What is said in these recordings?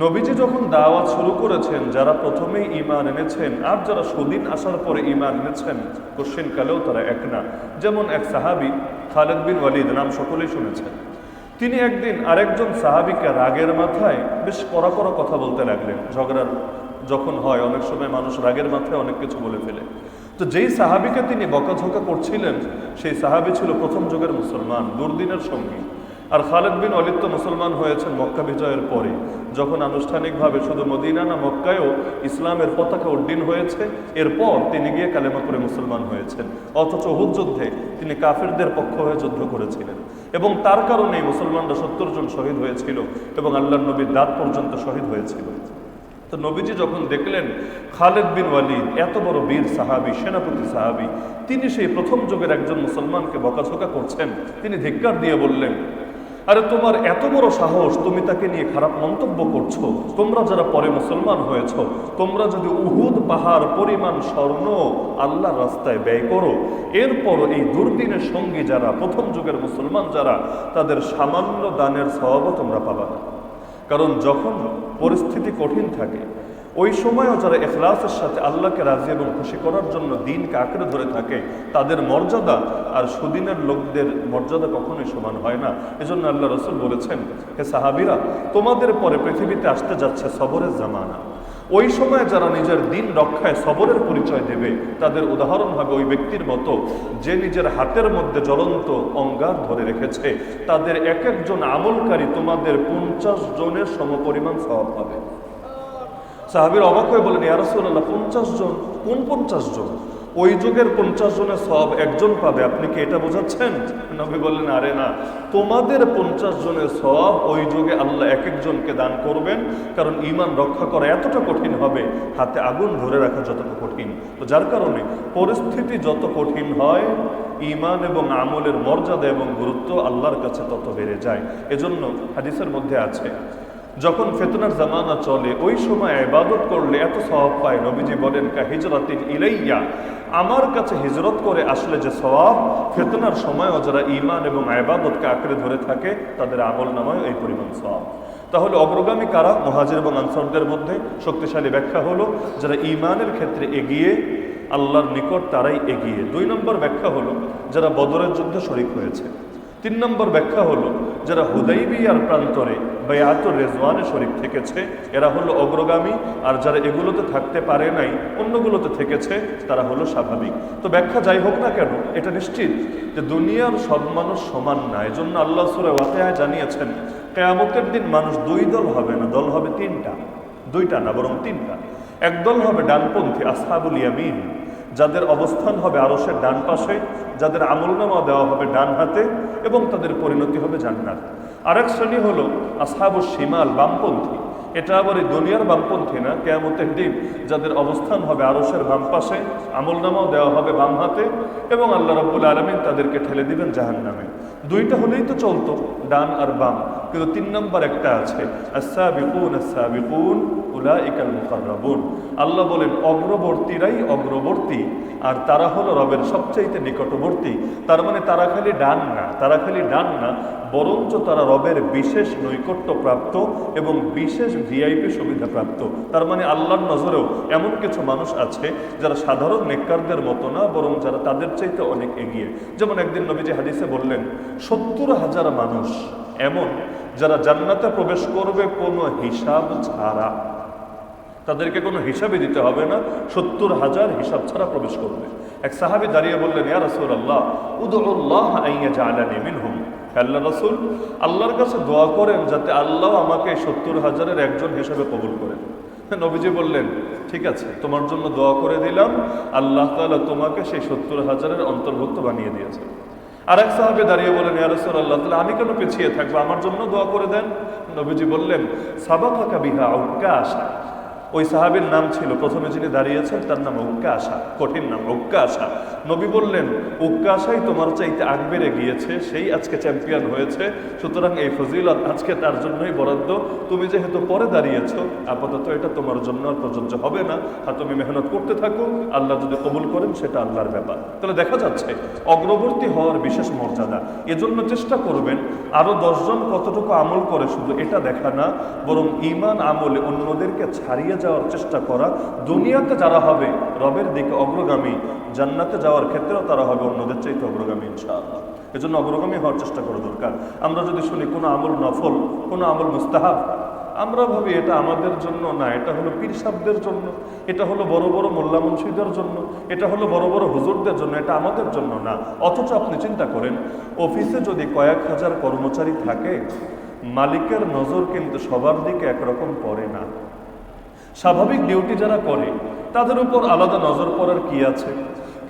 নবীজি যখন দাওয়াত শুরু করেছেন, যারা প্রথমেই ঈমান এনেছেন আর যারা সুদিন আসার পরে ঈমান এনেছেন, কোশ্চেন কালেও তারা এক না। যেমন এক সাহাবী খালিদ বিন ওয়ালিদ, নাম সকলেই শুনেছেন। তিনি একদিন আরেকজন সাহাবীকে রাগের মাথায় বেশ কড়া কড়া কথা বলতে লাগলেন। ঝগড়ার যখন হয় অনেক সময় মানুষ রাগের মাথায় অনেক কিছু বলে ফেলে। তো যেই সাহাবীকে তিনি বকাঝকা করছিলেন, সেই সাহাবী ছিল প্রথম যুগের মুসলমান, দুর্দিনের সঙ্গী। আর খালিদ বিন ওয়ালিদ তো মুসলমান হয়েছেন মক্কা বিজয়ের পরে, যখন আনুষ্ঠানিকভাবে শুধু মদিনা না মক্কায়ও ইসলামের পতাকা উড্ডীন হয়েছে। এরপর তিনি গিয়ে কালেমা করে মুসলমান হয়েছেন। অথচ উহুদ যুদ্ধে তিনি কাফিরদের পক্ষ হয়ে যুদ্ধ করেছিলেন এবং তার কারণেই মুসলমানরা 70 জন শহীদ হয়েছিল এবং আল্লাহর নবীর দাঁত পর্যন্ত শহীদ হয়েছিল। তো নবীজি যখন দেখলেন খালিদ বিন ওয়ালিদ এত বড় বীর সাহাবী, সেনাপতি সাহাবী, তিনি সেই প্রথম যুগের একজন মুসলমানকে বকাঝকা করছেন, তিনি ধিক্কার দিয়ে বললেন, আরে তোমার এত বড় সাহস, তুমি তাকে নিয়ে খারাপ মন্তব্য করছো? তোমরা যারা পরে মুসলমান হয়েছ, তোমরা যদি উহুদ পাহাড় পরিমাণ স্বর্ণ আল্লাহর রাস্তায় ব্যয় করো, এরপর এই দুর্দিনের সঙ্গী যারা প্রথম যুগের মুসলমান যারা, তাদের সামান্য দানের সওয়াবও তোমরা পাবা না। কারণ যখন পরিস্থিতি কঠিন থাকে, ওই সময়ও যারা ইখলাসের সাথে আল্লাহকে রাজি এবং খুশি করার জন্য দিনকে আঁকড়ে ধরে থাকে, তাদের মর্যাদা আর সুদিনের লোকদের মর্যাদা কখনোই সমান হয় না। এজন্য আল্লাহ রাসূল বলেছেন, হে সাহাবীরা, তোমাদের পরে পৃথিবীতে আসতে যাচ্ছে সবরের জামানা। ওই সময় যারা নিজের দিন রক্ষায় সবরের পরিচয় দেবে, তাদের উদাহরণ হবে ওই ব্যক্তির মতো যে নিজের হাতের মধ্যে জ্বলন্ত অঙ্গার ধরে রেখেছে। তাদের এক একজন আমলকারী তোমাদের 50 জনের সমপরিমাণ সওয়াব পাবে। সাহাবীর অবাক হয়ে বলেন, ইয়া রাসূলুল্লাহ, 50 জন? কোন 50 জন? ওই যুগের 50 জনের সওয়াব একজন পাবে, আপনি কি এটা বোঝাচ্ছেন? নবী বললেন, আরে না, তোমাদের 50 জনের সওয়াব ওই যুগে আল্লাহ এক একজনকে দান করবেন। কারণ ঈমান রক্ষা করা এতটা কঠিন হবে, হাতে আগুন ধরে রাখা যতটা কঠিন। তো যার কারণে পরিস্থিতি যত কঠিন হয়, ঈমান এবং আমলের মর্যাদা এবং গুরুত্ব আল্লাহর কাছে তত বেড়ে যায়। এজন্য হাদিসের মধ্যে আছে, যখন ফিতনার জামানা চলে, ওই সময় ইবাদত করলে এত সওয়াব পায়। নবীজি বলেন, কা হিজরাতিন ইলাইয়া, আমার কাছে হিজরত করে আসলে যে সওয়াব, ফিতনার সময়ও যারা ঈমান এবং ইবাদতকে আঁকড়ে ধরে থাকে, তাদের আমল নামায় এই পরিমাণ সওয়াব। তাহলে অগ্রগামী কারা? মুহাজির এবং আনসারদের মধ্যে শক্তিশালী ব্যাখ্যা হলো, যারা ঈমানের ক্ষেত্রে এগিয়ে, আল্লাহর নিকট তারাই এগিয়ে। 2 নম্বর ব্যাখ্যা হলো, যারা বদরের যুদ্ধে শরীক হয়েছে। 3 নম্বর ব্যাখ্যা হলো, যারা হুদাইবিয়ার প্রান্তরে বায়াতুর রিজওয়ানে শরীক থেকেছে, এরা হলো অগ্রগামী। আর যারা এগুলোতে থাকতে পারে নাই, অন্যগুলোতে থেকেছে, তারা হলো স্বাভাবিক। তো ব্যাখ্যা যাই হোক না কেন, এটা নিশ্চিত যে দুনিয়ার সব মানুষ সমান না। এজন্য আল্লাহ সূরা ওয়াকিয়ায় জানিয়েছেন, কিয়ামতের দিন মানুষ 2 দল হবে না, দল হবে 3টা। 2টা না, বরং 3টা। একদল হবে ডানপন্থী, আসহাবুল ইয়ামিন, যাদের অবস্থান হবে আরশের ডান পাশে, যাদের আমলনামা দেওয়া হবে ডান হাতে এবং তাদের পরিণতি হবে জান্নাত। আরেক শ্রেণী হলো আসহাবুশ শিমাল, বামপন্থী। এটা আবার এই দুনিয়ার বামপন্থী না, কিয়ামতের দিন যাদের অবস্থান হবে আরশের বাম পাশে, আমলনামাও দেওয়া হবে বাম হাতে এবং আল্লাহ রাব্বুল আলামিন তাদেরকে ঠেলে দিবেন জাহান্নামে। 2টা হলেই তো চলতো, ডান আর বাম। কিন্তু 3 নম্বর একটা আছে, আস-সাবিকুন আস-সাবিকুন উলাইকাল মুকাররাবুন। আল্লাহ বলেন, অগ্রবর্তীরাই অগ্রবর্তী, আর তারা হলো রবের সবচাইতে নিকটবর্তী। তার মানে তারা খালি ডান না, বরঞ্চ তারা রবের বিশেষ নৈকট্য প্রাপ্ত এবং বিশেষ ভিআইপি সুবিধা প্রাপ্ত। তার মানে আল্লাহর নজরেও এমন কিছু মানুষ আছে যারা সাধারণ নেককারদের মতো না, বরং যারা তাদের চাইতে অনেক এগিয়ে। যেমন একদিন নবীজি হাদিসে বললেন, 70,000 মানুষ এমন যারা জান্নাতে প্রবেশ করবে কোনো হিসাব ছাড়া। তাদেরকে কোনো হিসাবই দিতে হবে না, 70,000 হিসাব ছাড়া প্রবেশ করবে। এক সাহাবী দাঁড়িয়ে বললেন, ইয়া রাসূলুল্লাহ, উদউল্লাহ আন ইয়াজআলানি মিনহুম। আল্লাহ রাসূল, আল্লাহর কাছে দোয়া করেন যাতে আল্লাহ আমাকে 70,000-এর একজন হিসাবে কবুল করেন। নবীজি বললেন, ঠিক আছে, তোমার জন্য দোয়া করে দিলাম, আল্লাহ তাআলা তোমাকে সেই 70,000-এর অন্তর্ভুক্ত বানিয়ে দিয়েছে। আর এক সাহাবী দাঁড়িয়ে বলেন, ইয়া রাসূলুল্লাহ, তাহলে আমি কেন পিছিয়ে থাকবো, আমার জন্য দোয়া করে দেন। নবীজি বললেন, সাবাকাকা বিহা উকাশা। ওই সাহাবীর নাম ছিল, প্রথমে যিনি দাঁড়িয়েছেন তার নাম উকাশা, কঠিন নাম উকাশা। নবী বললেন উক্কাশাই তোমার চাইতে আগ বেড়ে গিয়েছে, সেই আজকে চ্যাম্পিয়ন হয়েছে, সুতরাং এই ফজিলত আজকে তার জন্যই বরাদ্দ। তুমি যেহেতু পরে দাঁড়িয়েছো, আপাতত এটা তোমার জন্য আর প্রযোজ্য হবে না, আর তুমি মেহনত করতে থাকো, আল্লাহ যদি কবুল করেন সেটা আল্লাহর ব্যাপার। তাহলে দেখা যাচ্ছে অগ্রবর্তী হওয়ার বিশেষ মর্যাদা। এজন্য চেষ্টা করবেন আরো 10 জন কতটুকু আমল করে শুধু এটা দেখা না, বরং ঈমান আমলে অন্যদেরকে ছাড়িয়ে যাওয়ার চেষ্টা করা। দুনিয়াতে যারা হবে রবের দিকে অগ্রগামী, জান্নাতে যাওয়ার ক্ষেত্রেও তারা হবে অন্যদের চাইতে অগ্রগামী ইনশাআল্লাহ। এজন্য অগ্রগামী হওয়ার চেষ্টা করা দরকার। আমরা যদি শুনি কোনো আমল নফল, কোনো আমল মুস্তাহাব, আমরা ভাবি এটা আমাদের জন্য না, এটা হলো পীর সাহেবদের জন্য, এটা হলো বড় বড় মোল্লা মুন্সিদের জন্য, এটা হলো বড় বড় হুজুরদের জন্য, এটা আমাদের জন্য না। অথচ আপনি চিন্তা করেন, অফিসে যদি কয়েক হাজার কর্মচারী থাকে, মালিকের নজর কিন্তু সবার দিকে একরকম পড়ে না। স্বাভাবিক ডিউটি যারা করে তাদের উপর আলাদা নজর পড়ার কি আছে,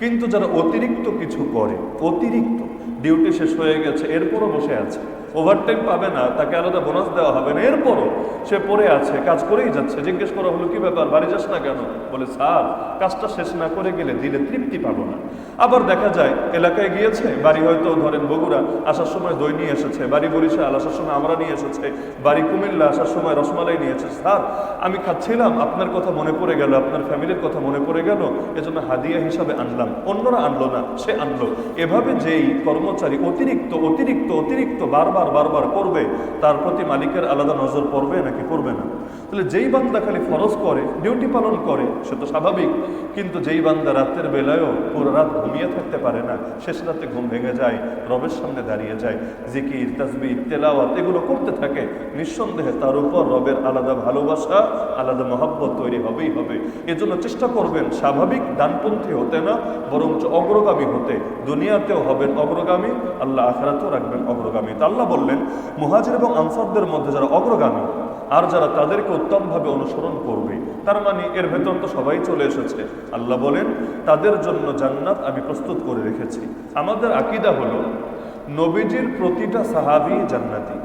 কিন্তু যারা অতিরিক্ত কিছু করে, অতিরিক্ত ডিউটি শেষ হয়ে গেছে এরপরও বসে আছে, ওভারটাইম পাবে না, তাকে আলাদা বোনাস দেওয়া হবে না, এরপরও সে পড়ে আছে, কাজ করেই যাচ্ছে। জিজ্ঞেস করা হলো কি ব্যাপার, বাড়ি যাস না কেন? বলে স্যার কাজটা শেষ না করে গেলে দিলে তৃপ্তি পাবো না। আবার দেখা যায় এলাকায় গিয়েছে, বাড়ি হয়তো ধরেন বগুড়া, আসার সময় দই নিয়ে এসেছে, বাড়ি বরিশাল, আসার সময় আমরা নিয়ে এসেছে, বাড়ি কুমিল্লা, আসার সময় রসমালাই নিয়ে এসেছে। স্যার আমি খাচ্ছিলাম, আপনার কথা মনে পড়ে গেল, আপনার ফ্যামিলির কথা মনে পড়ে গেল, এজন্য হাদিয়া হিসাবে আনলাম, অন্যরা আনলো না, সে আনলো। এভাবে যেই কর্মচারী অতিরিক্ত অতিরিক্ত অতিরিক্ত বারবার বারবার করবে, তার প্রতি মালিকের আলাদা নজর পড়বে নাকি পড়বে না? তাহলে যেই বান্দা খালি ফরজ করে, ডিউটি পালন করে, সে তো স্বাভাবিক, কিন্তু যেই বান্দা রাতের বেলায়ও পুরো রাত ঘুমিয়ে থাকতে পারে না, শেষ রাতে ঘুম ভেঙে যায়, রবের সামনে দাঁড়িয়ে যায়, জিকির তাসবিহ তেলাওয়াত এগুলো করতে থাকে, নিঃসন্দেহে তার উপর রবের আলাদা ভালোবাসা, আলাদা মহব্বত তৈরি হবেই হবে। এজন্য চেষ্টা করবেন স্বাভাবিক ডানপন্থী হতে না, বরঞ্চ অগ্রগামী হতে। দুনিয়াতেও হবেন অগ্রগামী, আল্লাহ আখিরাতেও রাখবেন অগ্রগামী। তা আল্লাহ বললেন মুহাজির এবং আনসারদের মধ্যে যারা অগ্রগামী আর যারা তাদেরকে উত্তমভাবে অনুসরণ করবে, তার মানে এর ভেতর তো সবাই চলে এসেছে। আল্লাহ বলেন তাদের জন্য জান্নাত আমি প্রস্তুত করে রেখেছি। আমাদের আকীদা হলো নবীজির প্রতিটা সাহাবী জান্নাতি,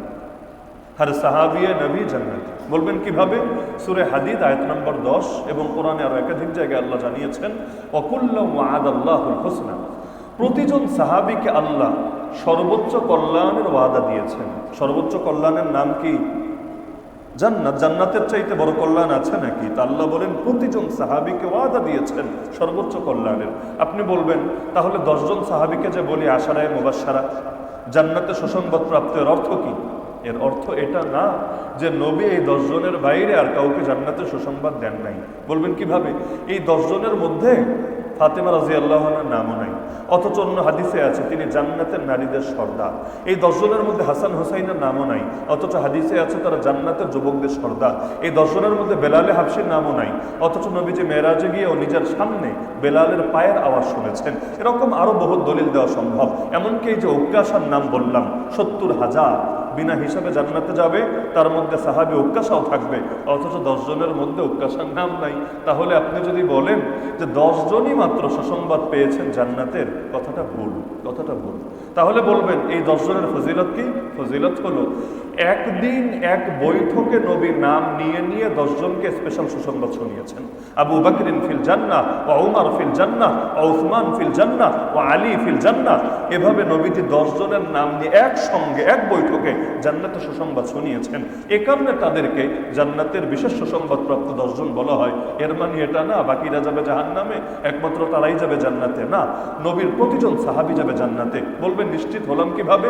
হর সাহাবিয়ে নবী জান্নাতি। বলবেন কিভাবে? সূরা হাদীদ আয়াত নম্বর 10 এবং কোরআনে আরো একাধিক জায়গায় আল্লাহ জানিয়েছেন ওয়াকুল্লু ওয়া'আদাল্লাহুল হুসনা, প্রতিজন সাহাবীকে আল্লাহ সর্বোচ্চ কল্যাণের ওয়াদা দিয়েছেন। সর্বোচ্চ কল্যাণের নাম কি? জান্নাত। জান্নাতের চাইতে বড় কল্যাণ আছে নাকি? তা আল্লাহ বলেন প্রতিজন সাহাবীকে ওয়াদা দিয়েছেন সর্বোচ্চ কল্যাণের। আপনি বলবেন তাহলে 10 জন সাহাবীকে যে বলি আশারায়ে মুবাশশারা, জান্নাতে সুসংবাদ প্রাপ্তের অর্থ কি? এর অর্থ এটা না যে নবী এই 10 জনের বাইরে আর কাউকে জান্নাতে সুসংবাদ দেন নাই। বলবেন কিভাবে? এই 10 জনের মধ্যে ফাতেমা রাদিয়াল্লাহু আনহার নামও নাই, অথচ অন্য হাদিসে আছে তিনি জান্নাতের নারীদের সর্দার। এই 10 জনের মধ্যে হাসান হুসাইনের নামও নাই, অথচ হাদিসে আছে তারা জান্নাতের যুবকদের সর্দার। এই 10 জনের মধ্যে বেলালে হাবশির নামও নাই, অথচ নবীজি মেরাজে গিয়েও নিজের সামনে বেলালের পায়ের আওয়াজ শুনেছেন। এরকম আরো বহু দলিল দেওয়া সম্ভব। এমনকি এই যে উক্কাশার নাম বললাম, 70,000 বিনা হিসাবে জান্নাতে যাবে, তার মধ্যে সাহাবী উক্কাশাও থাকবে, অথচ 10 জনের মধ্যে উক্কাশার নাম নাই। তাহলে আপনি যদি বলেন যে 10 জনই মাত্র সুসংবাদ পেয়েছেন জান্নাতের, কথাটা ভুল, কথাটা ভুল। তাহলে বলবেন এই 10 জনের ফজিলত কি? ফজিলত হলো একদিন এক বৈঠকে নবী নাম নিয়ে নিয়ে 10 জনকে স্পেশাল সুসংবাদ শুনিয়েছেন। আবু বকরিন ফিল জান্নাহ ওয়া উমর ফিল জান্নাহ ওয়া উসমান ফিল জান্নাহ ওয়া আলী ফিল জান্নাহ। এভাবে নবীজি 10 জনের নাম নিয়ে একসঙ্গে এক বৈঠকে জান্নাতের সুসংবাদ শুনিয়েছেন। এ কারণে তাদেরকে জান্নাতের বিশেষ সুসংবাদ প্রাপ্ত 10 জন বলা হয়। এর মানে এটা না বাকিরা যাবে জাহান্নামে, একমাত্র তারাই যাবে জান্নাতে, না, নবীর প্রতিজন সাহাবী যাবে জান্নাতে। বলবেন নিশ্চিত হলাম কিভাবে?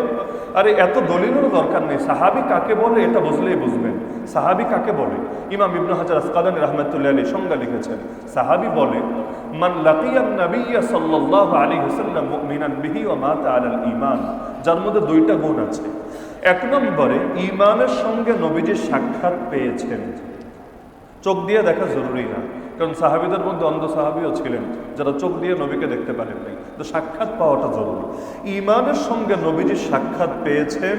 আরে এত দলিলেরও দরকার নেই। সাহাবী কাকে বলে এটা বুঝলেই বুঝবেন। সাহাবী কাকে বলে? ইমাম ইবনে হাজার আসকালানী রাহমাতুল্লাহি আলাইহি সংজ্ঞা লিখেছেন, সাহাবী বলে মান লাকিয়ান নাবিয়্য সাল্লাল্লাহু আলাইহি ওয়াসাল্লাম মুমিনান বিহি ওয়া মাতা আলাল ঈমান। যার মধ্যে 2টা গুণ আছে। 1 নম্বরে ঈমানের সঙ্গে নবীজির সাক্ষাৎ পেয়েছেন। চোখ দিয়ে দেখা জরুরি না, কারণ সাহাবীদের মধ্যে অন্ধ সাহাবীও ছিলেন যারা চোখ দিয়ে নবীকে দেখতে পারেন নাই, তো সাক্ষাৎ পাওয়াটা জরুরি। ঈমানের সঙ্গে নবীজির সাক্ষাৎ পেয়েছেন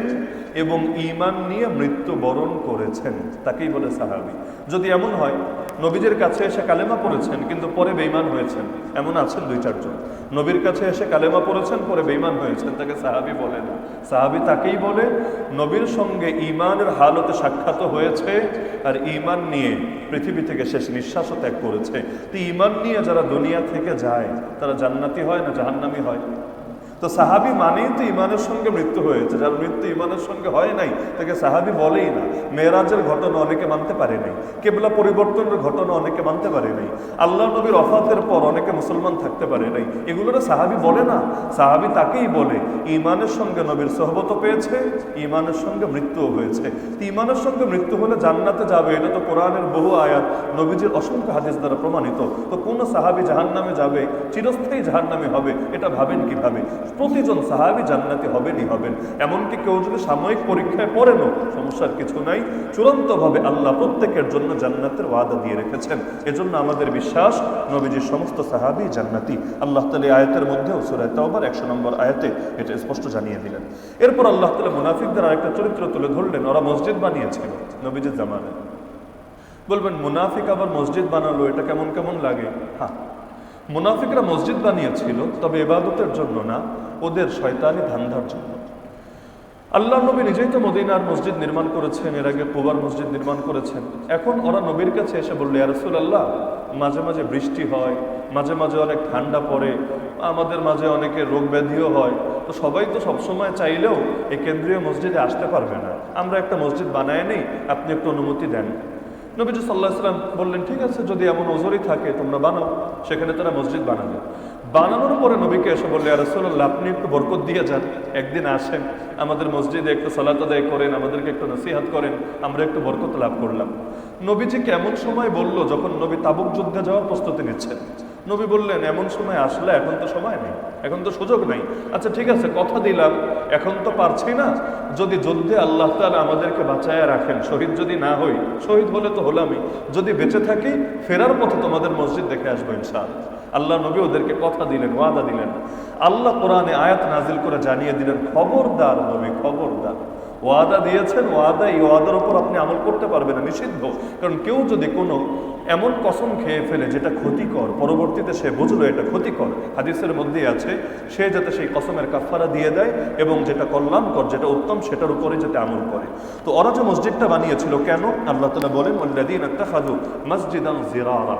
এবং ঈমান নিয়ে মৃত্যুবরণ করেছেন তাকেই বলে সাহাবী। যদি এমন হয় নবীজির কাছে এসে কালেমা পড়েছেন কিন্তু পরে বেঈমান হয়েছেন, এমন আছেন 2-4 জন। নবীর কাছে এসে কালেমা পড়েছেন পরে বেঈমান হয়েছেন, তাকে সাহাবী বলে না। সাহাবী তাকেই বলে নবীর সঙ্গে ঈমানের হালতে সাক্ষাৎ হয়েছে আর ঈমান নিয়ে পৃথিবী থেকে শেষ নিঃশ্বাসও ত্যাগ করেছে। তো ঈমান নিয়ে যারা দুনিয়া থেকে যায় তারা জান্নাতি হয় না জাহান্নামী হয়? তো সাহাবী মানেই তো ঈমানের সঙ্গে মৃত্যু হয়েছে, যার মৃত্যু ঈমানের সঙ্গে হয় নাই তাকে সাহাবী বলেই না। মেরাজের ঘটনা অনেকে মানতে পারে নাই, কেবলা পরিবর্তনের ঘটনা অনেকে মানতে পারে নাই, আল্লাহ নবীর ওফাতের পর অনেকে মুসলমান থাকতে পারে নাই, এগুলোর সাহাবী বলে না। সাহাবী তাকেই বলে ঈমানের সঙ্গে নবীর সোহবত পেয়েছে, ঈমানের সঙ্গে মৃত্যুও হয়েছে। তো ঈমানের সঙ্গে মৃত্যু হলে জান্নাতে যাবে, এটা তো কোরআনের বহু আয়াত, নবীজির অসংখ্য হাদিস দ্বারা প্রমাণিত। তো কোন সাহাবী জাহান্নামে যাবে, চিরস্থায়ী জাহান্নামে হবে, এটা ভাবেন কিভাবে? প্রতিজন সাহাবী জান্নাতি হবেনই হবেন। এমনকি কেউ যদি সাময়িক পরীক্ষায় পড়েনও সমস্যার কিছু নাই, চূড়ান্তভাবে আল্লাহ প্রত্যেকের জন্য জান্নাতের ওয়াদা দিয়ে রেখেছেন। এজন্য আমাদের বিশ্বাস নবীজির সমস্ত সাহাবী জান্নাতি। আল্লাহ তাআলা আয়াতের মধ্যেও সূরা তাওবার 100 নম্বর আয়াতে এটা স্পষ্ট জানিয়ে দিলেন। এরপর আল্লাহ তাআলা মুনাফিকদের আরেকটা চরিত্র তুলে ধরলেন, ওরা মসজিদ বানিয়েছিল নবীজির জামানায়। বলবেন মুনাফিক আবার মসজিদ বানালো, এটা কেমন কেমন লাগে? হ্যাঁ, মুনাফিকরা মসজিদ বানিয়েছিল, তবে ইবাদতের জন্য না, ওদের শয়তানি ধান্দার জন্য। আল্লাহ নবী নিজেই তো মদিনার মসজিদ নির্মাণ করেছেন, এর আগে কুবার মসজিদ নির্মাণ করেছেন। এখন ওরা নবীর কাছে এসে বলল, ইয়া রাসূলুল্লাহ, মাঝে মাঝে বৃষ্টি হয়, মাঝে মাঝে অনেক ঠান্ডা পড়ে, আমাদের মাঝে অনেকে রোগ ব্যাধিও হয়, তো সবাই তো সবসময় চাইলেও এই কেন্দ্রীয় মসজিদে আসতে পারবে না, আমরা একটা মসজিদ বানায় নেই, আপনি একটু অনুমতি দেন। নবীজি সাল্লাল্লাহু আলাইহি ওয়াসাল্লাম বললেন, ঠিক আছে, যদি এমন ওজরই থাকে তোমরা বানাও। সেখানে তারা মসজিদ বানালো। বানানোর পরে নবীকে এসে বললে, ইয়া রাসূলুল্লাহ, আপনি একটু বরকত দিয়ে যান, একদিন আসেন আমাদের মসজিদে, একটু সালাত আদায় করেন, আমাদেরকে একটু নসিহত করেন, আমরা একটু বরকত লাভ করলাম। নবীজি কেমন সময় বলল, যখন নবী তাবুক যুদ্ধে যাওয়ার প্রস্তুতি নিচ্ছেন। নবী বললেন, এমন সময় আসলে, এখন তো সময় নেই, এখন তো সুযোগ নাই। আচ্ছা ঠিক আছে, কথা দিলাম, এখন তো পারছি না, যদি যুদ্ধে আল্লাহ তাআলা আমাদেরকে বাঁচায়া রাখেন, শহীদ যদি না হই, শহীদ হলে তো হলামই, যদি বেঁচে থাকি ফেরার পথে তোমাদের মসজিদ দেখে আসবো ইনশাআল্লাহ। আল্লাহ নবী ওদেরকে কথা দিলেন, ওয়াদা দিলেন। আল্লাহ কোরআনে আয়াত নাজিল করে জানিয়ে দিলেন, খবরদার নবী, খবরদার, ওয়াদা দিয়েছেন, ওয়াদা, এই ওয়াদার উপর আপনি আমল করতে পারবেন না, নিষিদ্ধ। কারণ কেউ যদি কোনো এমন কসম খেয়ে ফেলে যেটা ক্ষতিকর, পরবর্তীতে সে বুঝলো এটা ক্ষতিকর, হাদিসের মধ্যেই আছে, সে যাতে সেই কসমের কাফারা দিয়ে দেয় এবং যেটা কল্যাণকর, যেটা উত্তম, সেটার উপরে যাতে আমল করে। তো ওরা যে মসজিদটা বানিয়েছিল কেন? আল্লাহ তাআলা বলেন, ওয়াল্লাযীনা ইত্তাখাযু মাসজিদান জিরারা।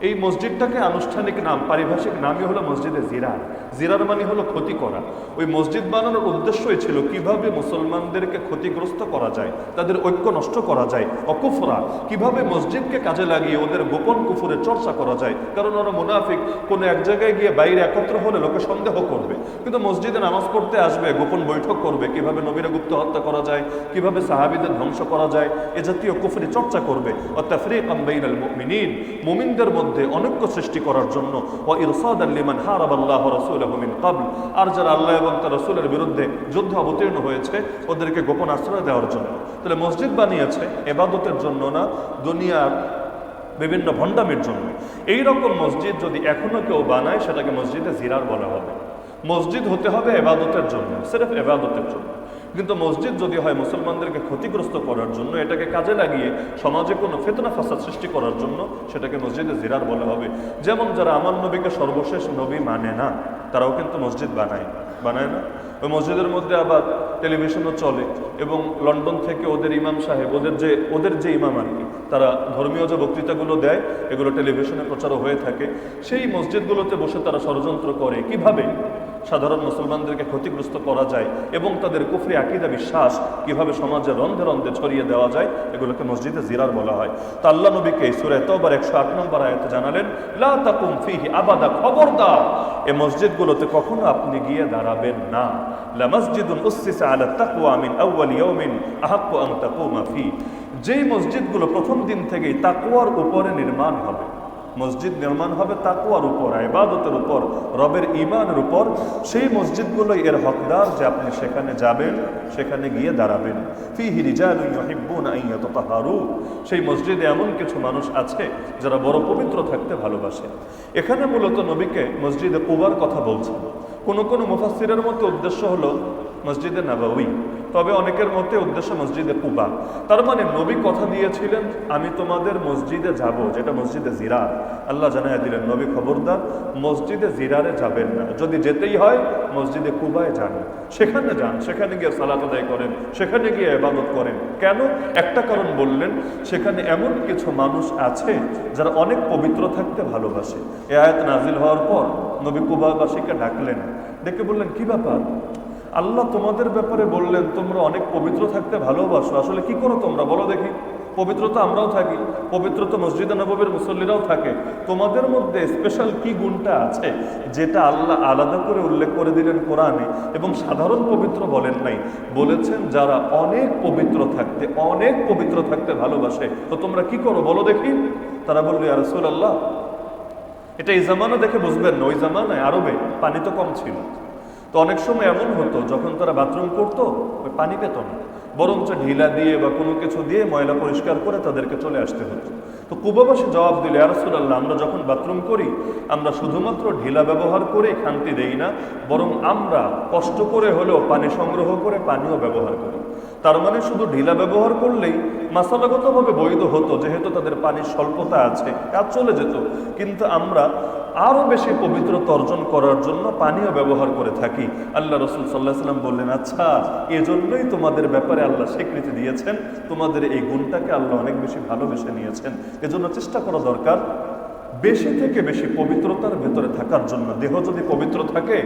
এই মসজিদটাকে আনুষ্ঠানিক নাম, পারিভাষিক নামই হলো মসজিদে জিরার। জিরার মানে হলো ক্ষতি করা। ওই মসজিদ বানানোর উদ্দেশ্যই ছিল কিভাবে মুসলমানদেরকে ক্ষতিগ্রস্ত করা যায়, তাদের ঐক্য নষ্ট করা যায়, অকুফরা, কিভাবে মসজিদকে কাজে লাগিয়ে ওদের গোপন কুফুরের চর্চা করা যায়। কারণ ওরা মুনাফিক, কোনো এক জায়গায় গিয়ে বাইরে একত্র হলে লোকে সন্দেহ করবে, কিন্তু মসজিদে নামাজ পড়তে আসবে, গোপন বৈঠক করবে, কিভাবে নবীরা গুপ্ত হত্যা করা যায়, কিভাবে সাহাবীদের ধ্বংস করা যায়, এ জাতীয় কুফরি চর্চা করবে। তাফরীকাম বাইনাল মুমিনিন, মুমিনদের মধ্যে অনৈক্য সৃষ্টি করার জন্য, ওয়া ইরসাদান লিমান হারাবাল্লাহু ওয়া রাসূলুহু মিন ক্বাবল, আর যারা আল্লাহ এবং তার রাসূলের বিরুদ্ধে যুদ্ধে অবতীর্ণ হয়েছে ওদেরকে গোপন আশ্রয় দেওয়ার জন্য। তাহলে মসজিদ বানিয়েছে ইবাদতের জন্য না, দুনিয়ার বিভিন্ন ভণ্ডামির জন্য। এই রকম মসজিদ যদি এখনো কেউ বানায়, সেটাকে মসজিদে জিরার বলা হবে। মসজিদ হতে হবে ইবাদতের জন্য, সির্ফ ইবাদতের জন্য। কিন্তু মসজিদ যদি হয় মুসলমানদেরকে ক্ষতিগ্রস্ত করার জন্য, এটাকে কাজে লাগিয়ে সমাজে কোনো ফিতনা ফাসাদ সৃষ্টি করার জন্য, সেটাকে মসজিদে জিরার বলা হবে। যেমন যারা আমার নবীকে সর্বশেষ নবী মানে না, তারাও কিন্তু মসজিদ বানায় না? ওই মসজিদের মধ্যে আবার টেলিভিশনও চলে এবং লন্ডন থেকে ওদের ইমাম সাহেব, ওদের যে ইমাম আর কি, তারা ধর্মীয় যে বক্তৃতাগুলো দেয়, এগুলো টেলিভিশনে প্রচারও হয়ে থাকে। সেই মসজিদগুলোতে বসে তারা ষড়যন্ত্র করে কিভাবে সাধারণ মুসলমানদেরকে ক্ষতিগ্রস্ত করা যায় এবং তাদের কুফরি আকীদা বিশ্বাস কিভাবে সমাজে রন্ধে রন্ধে ছড়িয়ে দেওয়া যায়, এগুলোকে মসজিদে জিরার বলা হয়। তা আল্লাহ নবীকে সূরা তাওবার 108 নম্বর আয়াতে জানালেন, লা তাকুম ফিহি আবাদা, খবরদার এই মসজিদগুলোতে কখনো আপনি গিয়ে দাঁড়াবেন না। লা মাসজিদুন উসসিসা আলা তাকওয়া মিন আউয়াল ইয়াউমিন আহাক্কু আন তাকুমা ফি, যেই মসজিদগুলো প্রথম দিন থেকেই তাকওয়ার উপরে নির্মাণ হবে, মসজিদ নির্মাণ হবে তাকওয়ার উপর, ইবাদতের উপর, রবের ঈমানের উপর, সেই মসজিদগুলো এর হকদার যে আপনি সেখানে যাবেন, সেখানে গিয়ে দাঁড়াবেন। ফিহি রিজালুন ইউহিব্বুনা আন ইয়াতাতাহহারু, সেই মসজিদে এমন কিছু মানুষ আছে যারা বড় পবিত্র থাকতে ভালোবাসে। এখানে মূলত নবীকে মসজিদে কুবার কথা বলছেন। কোন মুফাসসিরের মতে উদ্দেশ্য হলো মসজিদে নববী, তবে অনেকের মতে উদ্দেশ্য মসজিদে কুবা। তার মানে নবী কথা দিয়েছিলেন আমি তোমাদের মসজিদে যাব, যেটা মসজিদে জিরার। আল্লাহ জানাইয়া দিলেন নবী খবরদার মসজিদে জিরারে যাবেন না, যদি যেতেই হয় মসজিদে কুবায় যান, সেখানে যান, সেখানে গিয়ে সালাত আদায় করেন, সেখানে গিয়ে ইবাদত করেন। কেন? একটা কারণ বললেন, সেখানে এমন কিছু মানুষ আছে যারা অনেক পবিত্র থাকতে ভালোবাসে। এ আয়াত নাজিল হওয়ার পর নবী কুবাবাসীকে ডাকলেন, ডেকে বললেন কি ব্যাপার, আল্লাহ তোমাদের ব্যাপারে বললেন তোমরা অনেক পবিত্র থাকতে ভালোবাসো, আসলে কি করো তোমরা বলো দেখি। পবিত্র তো আমরাও থাকি, পবিত্র তো মসজিদে নববীর মুসল্লিরাও থাকে, তোমাদের মধ্যে স্পেশাল কি গুণটা আছে যেটা আল্লাহ আলাদা করে উল্লেখ করে দিলেন কোরআনে, এবং সাধারণ পবিত্র বলেন নাই, বলেছেন যারা অনেক পবিত্র থাকতে ভালোবাসে, তো তোমরা কি করো বলো দেখি। তারা বললো ইয়া রাসূলুল্লাহ, এটা এই জামানা দেখে বুঝবেন না, ওই জামানায় আরবে পানি তো কম ছিল, তো অনেক সময় এমন হতো যখন তারা বাথরুম করতো ওই পানি পেত না, বরঞ্চ ঢিলা দিয়ে বা কোনো কিছু দিয়ে ময়লা পরিষ্কার করে তাদেরকে চলে আসতে হতো। তো কুবাবাসী জবাব দিল ইয়া রাসূলুল্লাহ, আমরা যখন বাথরুম করি আমরা শুধুমাত্র ঢিলা ব্যবহার করে খান্তি দেই না, বরং আমরা কষ্ট করে হলেও পানি সংগ্রহ করে পানিও ব্যবহার করি। তার মানে শুধু ঢিলা ব্যবহার করলেই মাসালাগতভাবে বৈধ হতো, যেহেতু তাদের পানির স্বল্পতা আছে, কাজ চলে যেত, কিন্তু আমরা আরো বেশি পবিত্রতা অর্জন করার জন্য পানিও ব্যবহার করে থাকি। আল্লাহ রাসূল সাল্লাল্লাহু আলাইহি ওয়াসাল্লাম বললেন, আচ্ছা এজন্যই তোমাদের ব্যাপারে আল্লাহ স্বীকৃতি দিয়েছেন, তোমাদের এই গুণটাকে আল্লাহ অনেক বেশি ভালোবেসে নিয়েছেন, এজন্য চেষ্টা করা দরকার বেশি থেকে বেশি পবিত্রতার ভেতরে থাকার জন্য। দেহ যদি পবিত্র থাকে,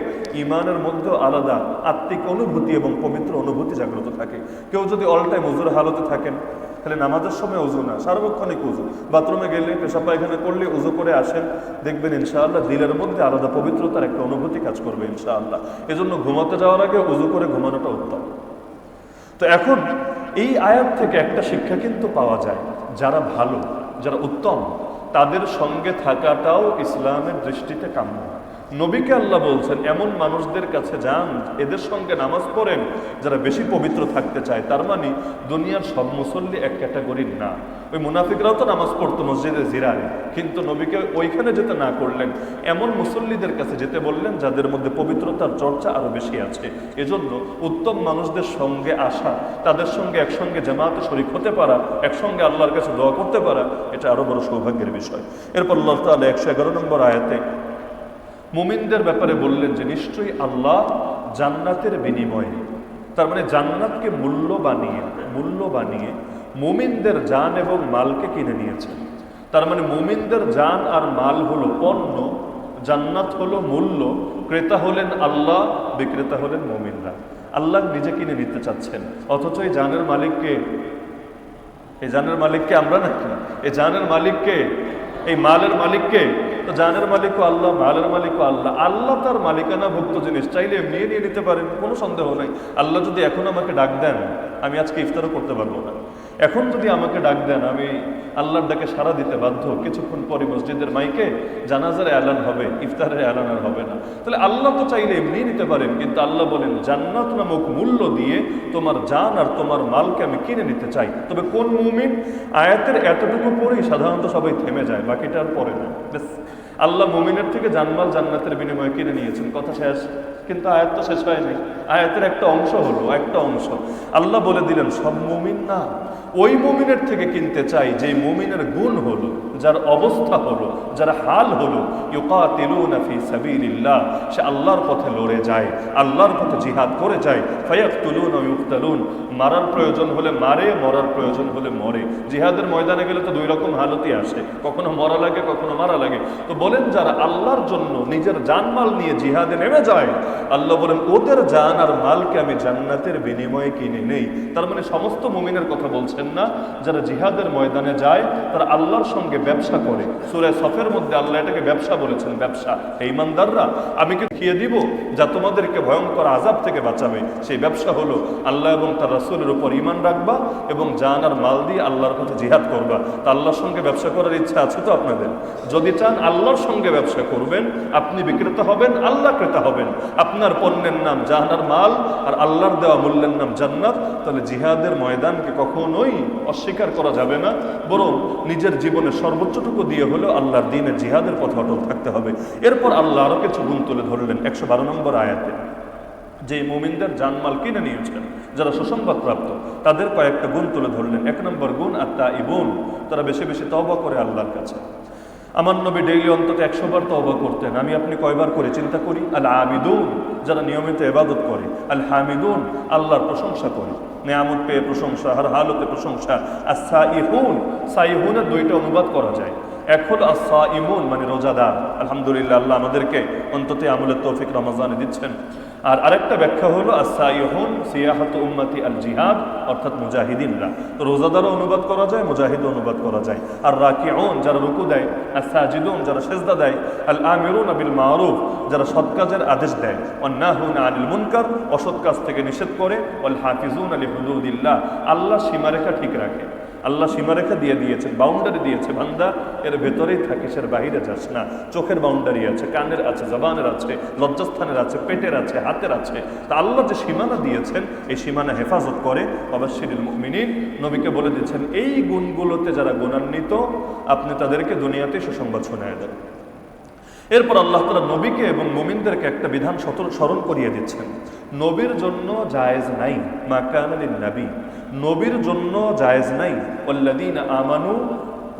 ইমানের মধ্যেও আলাদা আত্মিক অনুভূতি এবং পবিত্র অনুভূতি জাগ্রত থাকে। কেউ যদি অল টাইম ওযুর হালতে থাকেন, তাহলে নামাজের সময় উজু না, সার্বক্ষণিক উজু, বাথরুমে গেলে পেশাব পায়খানা করলে উজু করে আসেন, দেখবেন ইনশাআল্লাহ দিলের মধ্যে আলাদা পবিত্রতার একটা অনুভূতি কাজ করবে ইনশাআল্লাহ। এজন্য ঘুমাতে যাওয়ার আগে উজু করে ঘুমানোটা উত্তম। তো এখন এই আয়াত থেকে একটা শিক্ষা কিন্তু পাওয়া যায়, যারা ভালো, যারা উত্তম, তাদের সঙ্গে থাকাটাও ইসলামের দৃষ্টিতে কাম্য। নবীকে আল্লাহ বলছেন এমন মানুষদের কাছে যান, এদের সঙ্গে নামাজ পড়েন যারা বেশি পবিত্র থাকতে চায়। তার মানে দুনিয়ার সব মুসল্লি এক ক্যাটাগরির না। ওই মুনাফিকরাও তো নামাজ পড়তো মসজিদে জিরারে, কিন্তু নবীকে ওইখানে যেতে না করলেন, এমন মুসল্লিদের কাছে যেতে বললেন যাদের মধ্যে পবিত্রতার চর্চা আরো বেশি আছে। এজন্য উত্তম মানুষদের সঙ্গে আসা, তাদের সঙ্গে একসঙ্গে জামাতে শরীক হতে পারা, একসঙ্গে আল্লাহর কাছে দোয়া করতে পারা, এটা আরো বড় সৌভাগ্যের বিষয়। এরপর আল্লাহ তাআলা 111 নম্বর আয়াতে মুমিনদের ব্যাপারে বললেন যে নিশ্চয়ই আল্লাহ জান্নাতের বিনিময়ে, তার মানে জান্নাতকে মূল্য বানিয়ে মুমিনদের জান এবং মালকে কিনে নিয়েছেন। তার মানে মুমিনদের জান আর মাল হলো পণ্য, জান্নাত হলো মূল্য, ক্রেতা হলেন আল্লাহ, বিক্রেতা হলেন মুমিনরা। আল্লাহ নিজে কিনে নিতে চাচ্ছেন, অথচ এই জানের মালিককে, এই জানের মালিককে আমরা নাকি, এই জানের মালিককে, এই মালের মালিককে, তো জানের মালিকও আল্লাহ, মালের মালিকও আল্লাহ। আল্লাহ তার মালিকানা ভুক্ত জিনিস চাইলে এমনি নিয়ে নিতে পারেন, কোনো সন্দেহ নাই। আল্লাহ যদি এখন আমাকে ডাক দেন, আমি আজকে ইফতারও করতে পারবো না। এখন যদি আমাকে ডাক দেন, আমি আল্লাহর ডাকে সাড়া দিতে বাধ্য। কিছুক্ষণ পরে মসজিদের মাইকে জানাজার এলান হবে, ইফতারের এলান আর হবে না। তাহলে আল্লাহ তো চাইলে এমনি নিতে পারেন, কিন্তু আল্লাহ বলেন জান্নাত নামক মূল্য দিয়ে তোমার জান আর তোমার মালকে আমি কিনে নিতে চাই। তবে কোন মুমিন? আয়াতের এতটুকু পরেই সাধারণত সবাই থেমে যায়, বাকিটা আর পড়ে না। আল্লাহ মুমিনের থেকে জানমাল জান্নাতের বিনিময়ে কিনে নিয়েছেন, কথা শেষ। কিন্তু আয়াত তো শেষ হয় নাই, আয়াতের একটা অংশ হলো, একটা অংশ আল্লাহ বলে দিলেন সব মুমিন না, ওই মুমিনের থেকে কিনতে চাই যে মুমিনের গুণ হলো, যার অবস্থা হলো, যার হাল হলো ইউকাতিলুনা ফি সাবিলিল্লাহ, সে আল্লাহর পথে লড়ে যায়, আল্লাহর পথে জিহাদ করে যায়। ফায়াকতুলুনা ওয়া ইউকতালুন, মারার প্রয়োজন হলে মারে, মরার প্রয়োজন হলে মরে। জিহাদের ময়দানে গেলে তো দুই রকম হালতই আসে, কখনো মরা লাগে, কখনো মারা লাগে। তো বলেন যারা আল্লাহর জন্য নিজের জানমাল নিয়ে জিহাদে নেমে যায়, আল্লাহ বলেন ওদের জান আর মালকে আমি জান্নাতের বিনিময়ে কিনে নেই। তার মানে সমস্ত মুমিনের কথা বলছেন না, যারা জিহাদের ময়দানে যায় তারা আল্লাহর সঙ্গে ব্যবসা করে। সূরা সফের মধ্যে আল্লাহ এটাকে ব্যবসা বলেছেন, ব্যবসা। হে ঈমানদাররা, আমি কি দেখিয়ে দিব যা তোমাদেরকে ভয়ঙ্কর আযাব থেকে বাঁচাবে? সেই ব্যবসা হলো আল্লাহ এবং তার রাসূলের উপর ঈমান রাখবা এবং জান আর মাল দিয়ে আল্লাহর পথে জিহাদ করবা। তা আল্লাহর সঙ্গে ব্যবসা করার ইচ্ছা আছে তো আপনাদের? যদি চান আল্লাহর সঙ্গে ব্যবসা করবেন, আপনি বিক্রেতা হবেন, আল্লাহ ক্রেতা হবেন। আপনার পণ্যের নাম জান আর মাল, আর আল্লাহর দেওয়া মূল্যের নাম জান্নাত। তাহলে জিহাদের ময়দানকে কখনোই অস্বীকার করা যাবে না, বরং নিজের জীবনের সর্বোচ্চটুকু দিয়ে হলেও আল্লাহর দ্বীনের জিহাদের পথে অটল থাকতে হবে। এরপর আল্লাহ আরো কিছু গুণ তুলে ধরলেন 112 নম্বর আয়াতে। যে মুমিনদের জানমাল কিনে নিয়েছেন, যারা সুসংবাদ প্রাপ্ত, তাদের কয়েকটা গুণ তুলে ধরলেন। 1 নম্বর গুণ আত-তাইবুন, তারা বেশি বেশি তওবা করে আল্লাহর কাছে। আমার নবী ডেইলি অন্তত 100 বার তওবা করতেন। আমি আপনি কয়বার করে চিন্তা করি? আল আবিদুন, যারা নিয়মিত ইবাদত করে। আল হামিদুন, আল্লাহর প্রশংসা করে, নিয়ামত পেয়ে প্রশংসা, হর হালতে প্রশংসা। as-সাইহুন, সাইহুনের দুইটা অনুবাদ করা যায়। এক হলো as-সাইমুন মানে রোজাদার। আলহামদুলিল্লাহ, আল্লাহ আমাদেরকে অন্তত আমলের তৌফিক রমজানে দিচ্ছেন। আর আরেকটা ব্যাখ্যা হলো as-সাইহুন সিয়াহাতু উম্মতি আল জিহাদ, অর্থাৎ মুজাহিদিনরা। তো রোজাদারও অনুবাদ করা যায়, মুজাহিদও অনুবাদ করা যায়। আর রাকিউন, যারা রুকু দেয়। as-সাজিদুন, যারা সিজদা দেয়। আল আমিরুনা বিল মারুফ, যারা সৎ কাজের আদেশ দেয়। ওয়ান নাহুনা আনিল মুনকার, অসৎ কাজ থেকে নিষেধ করে। ওয়াল হাফিজুনা লিহুদুদিল্লাহ, আল্লাহ সীমারেখা ঠিক রাখে। আল্লাহ সীমারেখা দিয়ে দিয়েছেন, বাউন্ডারি দিয়েছে, বান্দা এর ভেতরেই থাকিস, এর বাইরে যাস না। চোখের বাউন্ডারি আছে, কানের আছে, জবানের আছে, লজ্জাস্থানের আছে, পেটের আছে, হাতের আছে। তা আল্লাহ যে সীমানা দিয়েছেন, এই সীমানা হেফাজত করে। অবশ্যিরিল মুমিনিন, নবীকে বলে দিচ্ছেন এই গুণগুলোতে যারা গুণান্বিত, আপনি তাদেরকে দুনিয়াতে সুসংবাদ শোনায় দেন। এরপর আল্লাহ তাআলা নবীকে এবং মুমিনদেরকে একটা বিধান স্মরণ করিয়ে দিচ্ছেন। নবীর জন্য জায়েজ নাই, মা কানা লিন নবী, নবীর জন্য জায়েজ নাই। ওয়াল্লাযীনা আমানু,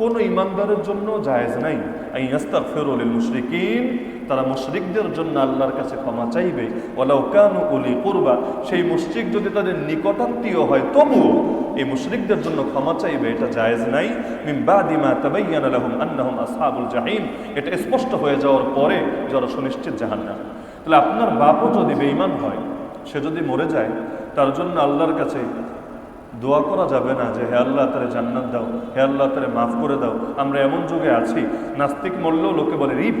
কোন ইমানদারের জন্য জায়েজ নাই। আইয়াস্তাগফিরু লিল মুশরিকিন, তারা মুশরিকদের জন্য আল্লাহর কাছে ক্ষমা চাইবে। ওয়ালাউ কানু উলি কুরবা, সেই মুশরিক যদি তাদের নিকটাত্মীয় হয় তবুও এই মুশরিকদের জন্য ক্ষমা চাইবে, এটা জায়েজ নাই। মিন বাদি মা তাবায়্যানা লাহুম আন্নাহুম আসহাবুল জাহিম, এটা স্পষ্ট হয়ে যাওয়ার পরে যারা সুনিশ্চিত জাহান্নাম। তাহলে আপনার বাপও যদি বেঈমান হয়, সে যদি মরে যায়, তার জন্য আল্লাহর কাছে দোয়া করা যাবে না যে হে আল্লাহ তারে জান্নাত দাও, হে আল্লাহ তারে মাফ করে দাও। আমরা এমন যুগে আছি, নাস্তিক মরলেও লোকে বলে রিপ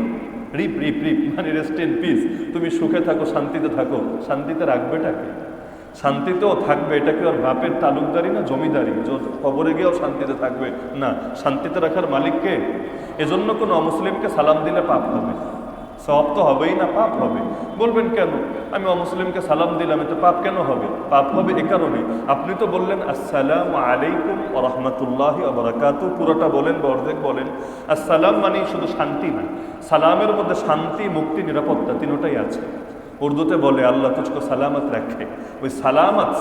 রিপ রিপ রিপ, মানে রেস্ট ইন পিস, তুমি সুখে থাকো, শান্তিতে থাকো। শান্তিতে রাখবেটাকে? শান্তিতেও থাকবে, এটা কি ওর বাপের তালুকদারি না জমিদারি? কবরে গিয়েও শান্তিতে থাকবে না, শান্তিতে রাখার মালিককে। এজন্য কোনো অমুসলিমকে সালাম দিলে পাপ হবে। সওয়াব তো হবেই না, পাপ হবে। বলবেন কেন? আমি অমুসলিমকে সালাম দিলাম, এতে পাপ কেন হবে? পাপ হবে এ কারণে, আপনি তো বললেন আসসালামু আলাইকুম ওয়া রাহমাতুল্লাহি ওয়া বারাকাতুহু, পুরোটা বলেন বা অর্ধেক বলেন। আসসালাম মানে শুধু শান্তি না, সালামের মধ্যে শান্তি, মুক্তি, নিরাপত্তা তিনটাই আছে। উর্দুতে বলে আল্লাহ তুঝকো সালামত রাখে। ওই সালামত,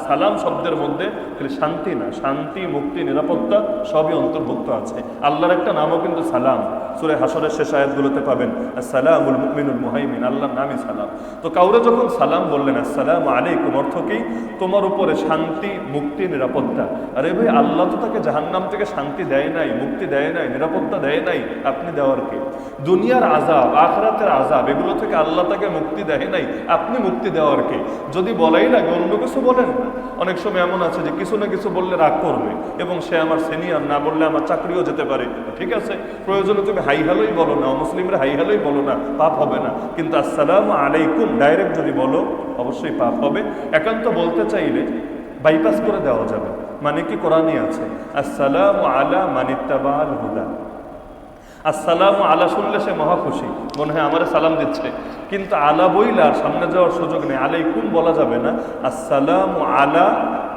সালাম শব্দের মধ্যে খালি শান্তি না, শান্তি, মুক্তি, নিরাপত্তা সবই অন্তর্ভুক্ত আছে। আল্লাহর একটা নামও কিন্তু সালাম, সূরা হাশরের শেষ আয়াতগুলোতে পাবেন আসসালামুল মুমিনুল মুহাইমিন, আল্লাহর নামই সালাম। তো কাউরে যখন সালাম বললেন আসসালামু আলাইকুম, অর্থ কি? তোমার উপরে শান্তি, মুক্তি, নিরাপত্তা। আরে ভাই, আল্লাহ তো তাকে জাহান্নাম থেকে শান্তি দেয় নাই, মুক্তি দেয় নাই, নিরাপত্তা দেয় নাই, আপনি দেওয়ার কে? দুনিয়ার আযাব, আখিরাতের আযাব, এগুলো থেকে আল্লাহ তাকে মুক্তি দেয় নাই, আপনি মুক্তি দেওয়ার কে? যদি বলাই লাগে অন্য কিছু বলেন না। অনেক সময় এমন আছে যে কিছু না কিছু বললে রাগ করবে এবং সে আমার সিনিয়র, না বললে আমার চাকরিও যেতে পারে। ঠিক আছে, প্রয়োজনে তুমি হাই হ্যালোই বলো না, মুসলিমরা হাই হ্যালোই বলো না, পাপ হবে না। কিন্তু আসসালামু আলাইকুম ডাইরেক্ট যদি বলো, অবশ্যই পাপ হবে। একান্ত বলতে চাইলে বাইপাস করে দেওয়া যাবে। মানে কি? কোরআনই আছে আসসালামু আলা মানিত্তাবাল হুদা। আসসালামু আলা শুনলে সে মহা খুশি, মনে হয় আমারে সালাম দিচ্ছে। কিন্তু আলা বইলে আর সামনে যাওয়ার সুযোগ নেই, আলাইকুম বলা যাবে না। আসসালামু আলা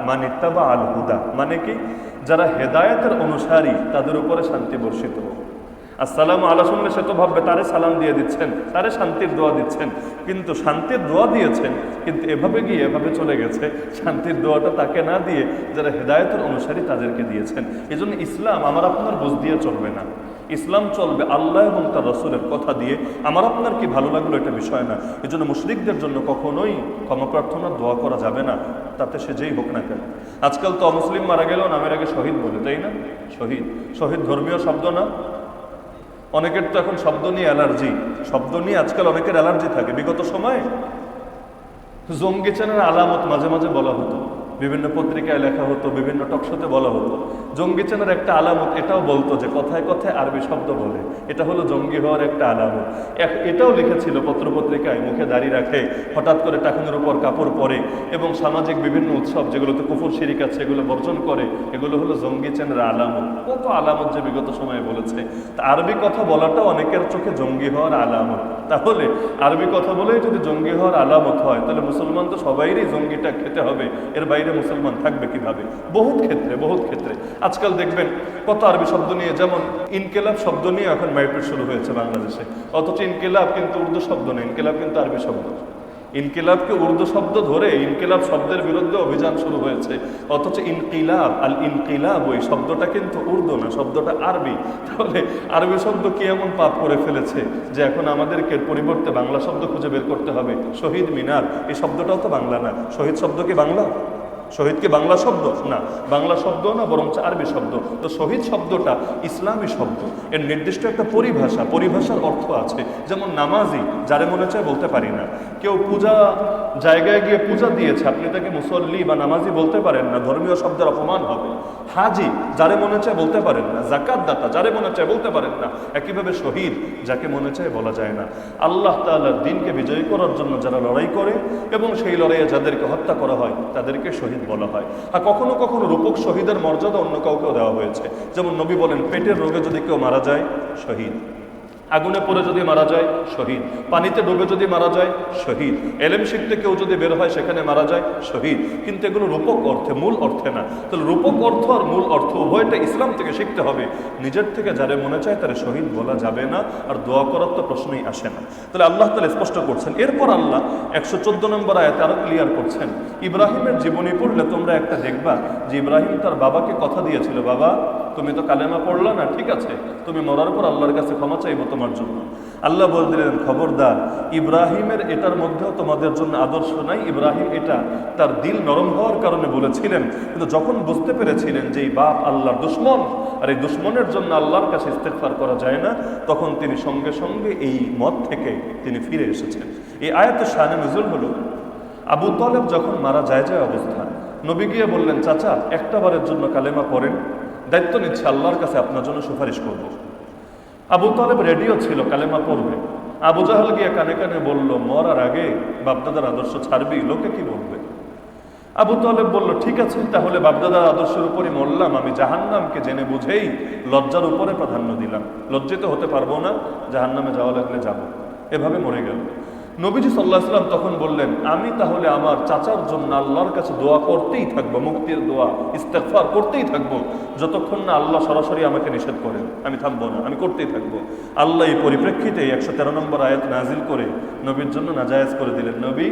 মানিত্তাবা আল হুদা মানে কি? যারা হেদায়েতের অনুসারী, তাদের উপরে শান্তি বর্ষিত হোক। আসসালামু আলা শুনলে সে তো ভাববে তারে সালাম দিয়ে দিচ্ছেন, তারে শান্তির দোয়া দিচ্ছেন। কিন্তু শান্তির দোয়া দিয়েছেন, কিন্তু এভাবে গিয়ে এভাবে চলে গেছে, শান্তির দোয়াটা তাকে না দিয়ে যারা হেদায়েতের অনুসারী তাদেরকে দিয়েছেন। এজন্য ইসলাম আমার আপনার বুঝ দিয়ে চলবে না, ইসলাম চলবে আল্লাহ এবং তার রাসূলের কথা দিয়ে। আমার আপনার কি ভালো লাগলো এটা বিষয় না। এজন্য মুশরিকদের জন্য কখনোই ক্ষমা প্রার্থনা, দোয়া করা যাবে না, তাতে সে যেই হোক না কেন। আজকাল তো অমুসলিম মারা গেলেও নামের আগে শহীদ বলে, তাই না? শহীদ, শহীদ ধর্মীয় শব্দ না? অনেকের তো এখন শব্দ নিয়ে অ্যালার্জি, শব্দ নিয়ে আজকাল অনেকের অ্যালার্জি থাকে। বিগত সময়ে জঙ্গি চেনার আলামত মাঝে মাঝে বলা হতো, বিভিন্ন পত্রিকায় লেখা হতো, বিভিন্ন টকশোতে বলা হতো। জঙ্গি চেনার একটা আলামত এটাও বলতো যে কথায় কথায় আরবি শব্দ বলে, এটা হলো জঙ্গি হওয়ার একটা আলামত। এটাও লিখেছিল পত্রপত্রিকায়, মুখে দাড়ি রাখে, হঠাৎ করে টাকনুর উপর কাপড় পরে এবং সামাজিক বিভিন্ন উৎসব যেগুলোতে কুফর শিরিক আছে এগুলো বর্জন করে, এগুলো হলো জঙ্গি চেনার আলামত। কত আলামত যে বিগত সময়ে বলেছে। তা আরবি কথা বলাটাও অনেকের চোখে জঙ্গি হওয়ার আলামত। তাহলে আরবি কথা বলেই যদি জঙ্গি হওয়ার আলামত হয়, তাহলে মুসলমান তো সবাইরই জঙ্গিটা খেতে হবে, এর বাইরে মুসলমান থাকবে কিভাবে? বহুত ক্ষেত্রে, বহুত ক্ষেত্রে আজকাল দেখবেন কত আরবি শব্দ নিয়ে, যেমন ইনকেলাব শব্দ নিয়ে এখন মারপিট শুরু হয়েছে বাংলাদেশে। অথচ ইনকেলাব কিন্তু উর্দু শব্দ নয়, ইনকেলাব কিন্তু আরবি শব্দ। ইনকিলাবকে উর্দু শব্দ ধরে ইনকিলাব শব্দের বিরুদ্ধে অভিযান শুরু হয়েছে, অথচ ইনকিলাব আল ইনকিলাব ওই শব্দটা কিন্তু উর্দু না, শব্দটা আরবি। তাহলে আরবি শব্দ কি এমন পাপ করে ফেলেছে যে এখন আমাদেরকে পরিবর্তে বাংলা শব্দ খুঁজে বের করতে হবে? শহীদ মিনার এই শব্দটাও তো বাংলা না। শহীদ শব্দ কি বাংলা? শহীদ কি বাংলা শব্দ না? বাংলা শব্দ না, বরং আরবি শব্দ। তো শহীদ শব্দটা ইসলামী শব্দ, এর নির্দিষ্ট একটা পরিভাষার অর্থ আছে। যেমন নামাজি, যারে মনে চায় বলতে পারি না। কেউ পূজা জায়গায় গিয়ে পূজা দিয়েছে, আপনি তাকে মুসল্লি বা নামাজি বলতে পারেন না, ধর্মীয় শব্দের অপমান হবে। হাজি, যারে মনে চায় বলতে পারেন না। জাকাত দাতা, যারে মনে চায় বলতে পারেন না। একইভাবে শহীদ, যাকে মনে চায় বলা যায় না। আল্লাহ তাআলার দ্বীনকে বিজয়ী করার জন্য যারা লড়াই করে এবং সেই লড়াইয়ে যাদেরকে হত্যা করা হয় তাদেরকে শহীদ বলা হয়। আর কখনো কখনো রূপক শহীদের মর্যাদা অন্য কাউকেও দেওয়া হয়েছে। যেমন নবী বলেন, পেটের রোগে যদি কেউ মারা যায় শহীদ, আগুনে পড়ে যদি মারা যায় শহীদ, পানিতে ডুবে যদি মারা যায় শহীদ, এলেম শিখতে কেউ যদি বের হয় সেখানে মারা যায় শহীদ। কিন্তু এগুলো রূপক অর্থে, মূল অর্থে না। তাহলে রূপক অর্থ আর মূল অর্থ উভয়টা ইসলাম থেকে শিখতে হবে। নিজের থেকে যারে মনে চায় তারে শহীদ বলা যাবে না, আর দোয়া করার তো প্রশ্নই আসে না। তাহলে আল্লাহ তাআলা স্পষ্ট করছেন। এরপর আল্লাহ 114 নম্বর আয়াতে আরো ক্লিয়ার করছেন। ইব্রাহিমের জীবনী পড়লে তোমরা একটা দেখবা যে ইব্রাহিম তার বাবাকে কথা দিয়েছিল, বাবা তুমি তো কালেমা পড়লা না, ঠিক আছে, তুমি মরার পর আল্লাহর কাছে ক্ষমা চাইবো তোমার জন্য। আল্লাহ বলে দিলেন, খবরদার, ইব্রাহিমের এটার মধ্যেও তোমাদের জন্য আদর্শ নাই। ইব্রাহিম এটা তার দিল নরম হওয়ার কারণে বলেছিলেন, কিন্তু যখন বুঝতে পেরেছিলেন যে এই বাপ আল্লাহর দুশ্মন, আর এই দুশ্মনের জন্য আল্লাহর কাছে ইস্তেগফার করা যায় না, তখন তিনি সঙ্গে সঙ্গে এই মত থেকে তিনি ফিরে এসেছেন। এই আয়াতের শানে নুজুল হলো, আবু তালেব যখন মারা যায় অবস্থা, নবী গিয়ে বললেন, চাচা একটা বারের জন্য কালেমা পড়েন, দায়িত্ব নিচ্ছে, আল্লাহর কাছে আপনার জন্য সুপারিশ করব। আবু তালেব রেডিও ছিল, কালেমা পড়বে। আবু জাহাল গিয়ে কানে কানে বলল, মরার আগে বাপদাদার আদর্শ ছাড়বি, লোকে কি বলবে? আবু তালেব বলল, ঠিক আছে, তাহলে বাপদাদার আদর্শের উপরই মরলাম। আমি জাহান্নামকে জেনে বুঝেই লজ্জার উপরে প্রাধান্য দিলাম, লজ্জিত হতে পারবো না, জাহান্নামে যাওয়া লাগলে যাব। এভাবে মরে গেল। নবীজি সাল্লাল্লাহু আলাইহি ওয়াসাল্লাম তখন বললেন, আমি তাহলে আমার চাচার জন্য আল্লাহর কাছে দোয়া করতেই থাকবো, মুক্তির দোয়া, ইস্তেগফার করতেই থাকবো, যতক্ষণ না আল্লাহ সরাসরি আমাকে নিষেধ করেন। আমি থামবো না, আমি করতেই থাকবো। আল্লাহ এই পরিপ্রেক্ষিতে 113 নম্বর আয়াত নাজিল করে নবীর জন্য নাজায়েজ করে দিলেন, নবী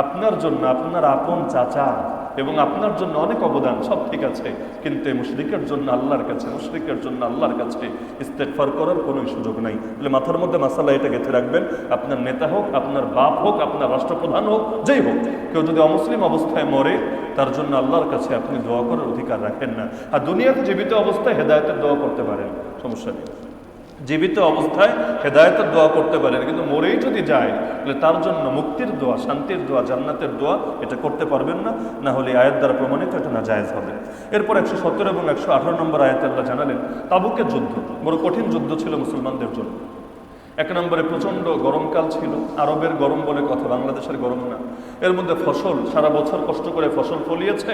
আপনার জন্য আপনার আপন চাচা এবং আপনার জন্য অনেক অবদান, সব ঠিক আছে, কিন্তু মুশরিকের জন্য আল্লাহর কাছে, মুশরিকের জন্য আল্লাহর কাছে ইস্তেগফার করার কোনো সুযোগ নাই। তাহলে মাথার মধ্যে মাসালা এটা গেঁথে রাখবেন, আপনার নেতা হোক, আপনার বাপ হোক, আপনার রাষ্ট্রপ্রধান হোক, যেই হোক, কেউ যদি অমুসলিম অবস্থায় মরে তার জন্য আল্লাহর কাছে আপনি দোয়া করার অধিকার রাখেন না। আর দুনিয়াতে জীবিত অবস্থায় হেদায়েতের দোয়া করতে পারেন, সমস্যা নেই। জীবিত অবস্থায় হেদায়েতের দোয়া করতে পারেন, কিন্তু মরেই যদি যায় তাহলে তার জন্য মুক্তির দোয়া, শান্তির দোয়া, জান্নাতের দোয়া এটা করতে পারবেন না, না হলে আয়াত দ্বারা প্রমাণিত এটা নাজায়েজ হবে। এরপর 117 এবং 118 নম্বর আয়াতে আল্লাহ জানালেন, তাবুকের যুদ্ধ বড় কঠিন যুদ্ধ ছিল মুসলমানদের জন্য। এক নম্বরে প্রচণ্ড গরমকাল ছিল, আরবের গরম বলে কথা, বাংলাদেশের গরম না। এর মধ্যে ফসল, সারা বছর কষ্ট করে ফসল ফলিয়েছে,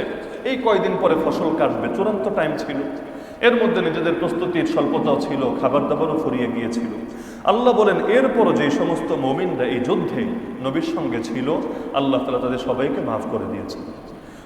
এই কয়দিন পরে ফসল কাটবে, চূড়ান্ত টাইম ছিল। এর মধ্যে নিজেদের প্রস্তুতির স্বল্পতাও ছিল, খাবার দাবারও ফুরিয়ে গিয়েছিল। আল্লাহ বলেন, এরপরও যে সমস্ত মুমিনরা এই যুদ্ধে নবীর সঙ্গে ছিল, আল্লাহ তাআলা তাদের সবাইকে মাফ করে দিয়েছেন।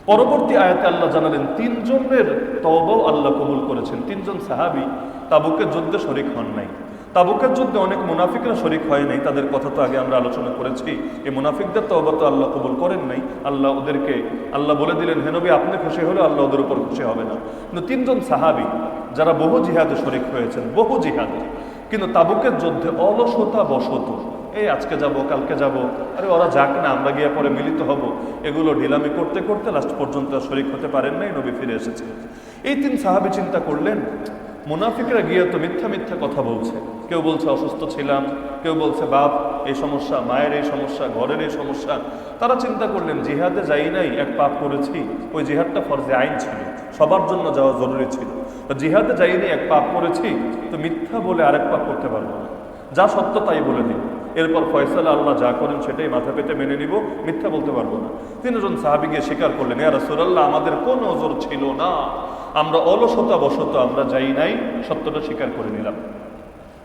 পরবর্তী আয়াতে আল্লাহ জানালেন, 3 জনের তওবাও আল্লাহ কবুল করেছেন। 3 জন সাহাবী তাবুকের যুদ্ধে শরীক হন নাই। তাবুকের যুদ্ধে অনেক মুনাফিকরা শরীক হয় নাই, তাদের কথা তো আগে আমরা আলোচনা করেছি। এই মুনাফিকদের তওবা তো আল্লাহ কবুল করেন নাই। আল্লাহ বলে দিলেন, হে নবী আপনি খুশি হলে আল্লাহ ওদের উপর খুশি হবে না। কিন্তু 3 জন সাহাবী যারা বহু জিহাদে শরীক হয়েছেন, বহু জিহাদে, কিন্তু তাবুকের যুদ্ধে অলসতা বশত, এই আজকে যাব, কালকে যাব, আরে ওরা যাক না, আমরা গিয়ে পরে মিলিত হব, এগুলো ঢিলামি করতে করতে লাস্ট পর্যন্ত শরীক হতে পারেন নাই, নবী ফিরে এসেছে। এই 3 সাহাবী চিন্তা করলেন, মুনাফিকরা গিয়ে তো মিথ্যা মিথ্যা কথা বলছে, কেউ বলছে অসুস্থ ছিলাম, কেউ বলছে বাপ এই সমস্যা, মায়ের এই সমস্যা, ঘরের এই সমস্যা। তারা চিন্তা করলেন, জিহাদে যাই নাই, এক পাপ করেছি, ওই জিহাদটা ফরজে আইন ছিল, সবার জন্য যাওয়া জরুরি ছিল। তো জিহাদে যাইনি, এক পাপ করেছি, তো মিথ্যা বলে আরেক পাপ করতে পারবো না, যা সত্য তাই বলে দিই, এরপর ফয়সালা আল্লাহ যা করেন সেটাই মাথা পেতে মেনে নিব, মিথ্যা বলতে পারবো না। 3 জন সাহাবী গিয়ে স্বীকার করলেন, ইয়া রাসূলুল্লাহ আমাদের কোনো ওজর ছিল না, আমরা অলসতা বশত আমরা যাই নাই, সত্যটা স্বীকার করে নিলাম।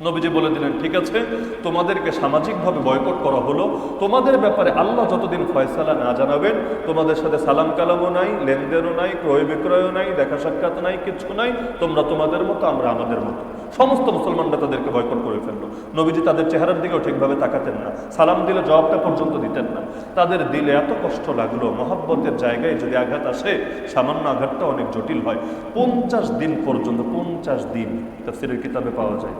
নবীজি বলে দিলেন, ঠিক আছে, তোমাদেরকে সামাজিকভাবে বয়কট করা হলো, তোমাদের ব্যাপারে আল্লাহ যতদিন ফয়সালা না জানাবেন, তোমাদের সাথে সালাম কালামও নাই, লেনদেনও নাই, ক্রয় বিক্রয়ও নাই, দেখা সাক্ষাৎ নাই, কিছু নাই, তোমরা তোমাদের মতো, আমরা আমাদের মতো। সমস্ত মুসলমানরা তাদেরকে বয়কট করে ফেললো। নবীজি তাদের চেহারার দিকেও ঠিকভাবে তাকাতেন না, সালাম দিলে জবাবটা পর্যন্ত দিতেন না। তাদের দিলে এত কষ্ট লাগলো, মহব্বতের জায়গায় যদি আঘাত আসে, সামান্য আঘাতটা অনেক জটিল হয়। 50 দিন পর্যন্ত, 50 দিন তাফসীরের কিতাবে পাওয়া যায়।